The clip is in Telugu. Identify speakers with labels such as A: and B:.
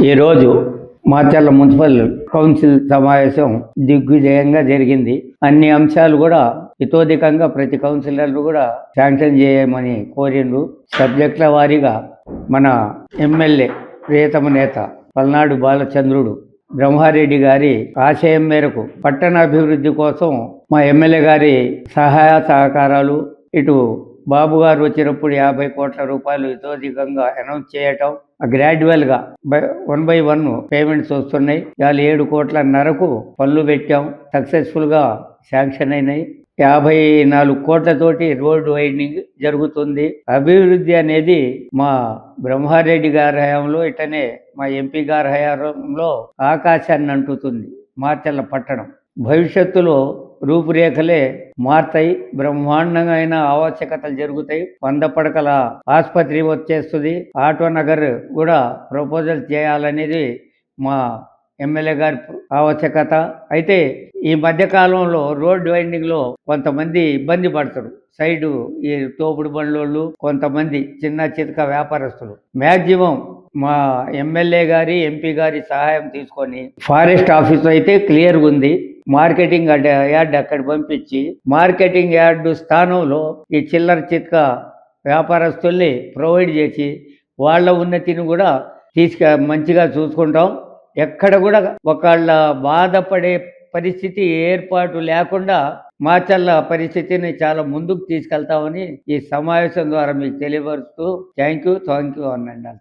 A: ఈరోజు మాచర్ల మున్సిపల్ కౌన్సిల్ సమావేశం దిగ్విజయంగా జరిగింది. అన్ని అంశాలు కూడా ఇతోధికంగా ప్రతి కౌన్సిలర్లు కూడా శాంక్షన్ చేయమని కోరిండ్రు. సబ్జెక్టుల వారీగా మన ఎమ్మెల్యే ప్రియతమ నేత పల్నాడు బాలచంద్రుడు బ్రహ్మారెడ్డి గారి ఆశయం మేరకు పట్టణ అభివృద్ధి కోసం మా ఎమ్మెల్యే గారి సహాయ సహకారాలు, ఇటు బాబు గారు వచ్చినప్పుడు 50 కోట్ల రూపాయలు ఇతోధికంగా అనౌన్స్ చేయటం, గ్రాడ్యువల్గా 1 by 1 పేమెంట్స్ వస్తున్నాయి. ఇవాళ 7,5 కోట్ల పనులు పెట్టాం, సక్సెస్ఫుల్గా శాంక్షన్ అయినాయి. 54 కోట్లతోటి రోడ్ వైండింగ్ జరుగుతుంది. అభివృద్ధి అనేది మా బ్రహ్మారెడ్డి గారి హయాంలో, ఇటనే మా ఎంపీ గారి హయాంలో ఆకాశాన్ని అంటుతుంది మాచర్ల పట్టణం. భవిష్యత్తులో రూపురేఖలే మారుతాయి. బ్రహ్మాండమైన ఆవశ్యకతలు జరుగుతాయి. 100 పడకల ఆసుపత్రి వచ్చేస్తుంది. ఆటో నగర్ కూడా ప్రపోజల్ చేయాలనేది మా ఎమ్మెల్యే గారి ఆవశ్యకత. అయితే ఈ మధ్యకాలంలో రోడ్ వైండింగ్లో కొంతమంది ఇబ్బంది పడతారు. సైడు ఈ తోపుడు బండ్లోళ్ళు, కొంతమంది చిన్న చితక వ్యాపారస్తులు. మ్యాక్సిమం మా ఎమ్మెల్యే గారి ఎంపీ గారి సహాయం తీసుకొని ఫారెస్ట్ ఆఫీస్ అయితే క్లియర్గా ఉంది. మార్కెటింగ్ యార్డ్ అక్కడ పంపించి మార్కెటింగ్ యార్డు స్థానంలో ఈ చిల్లర చితక వ్యాపారస్తుల్ని ప్రొవైడ్ చేసి వాళ్ళ ఉన్నతిని కూడా మంచిగా చూసుకుంటాం. ఎక్కడ కూడా ఒకళ్ళ బాధపడే పరిస్థితి ఏర్పాటు లేకుండా మాచర్ల పరిస్థితిని చాలా ముందుకు తీసుకెళ్తామని ఈ సమావేశం ద్వారా మీకు తెలియపరుస్తూ థ్యాంక్ యూ అనండి.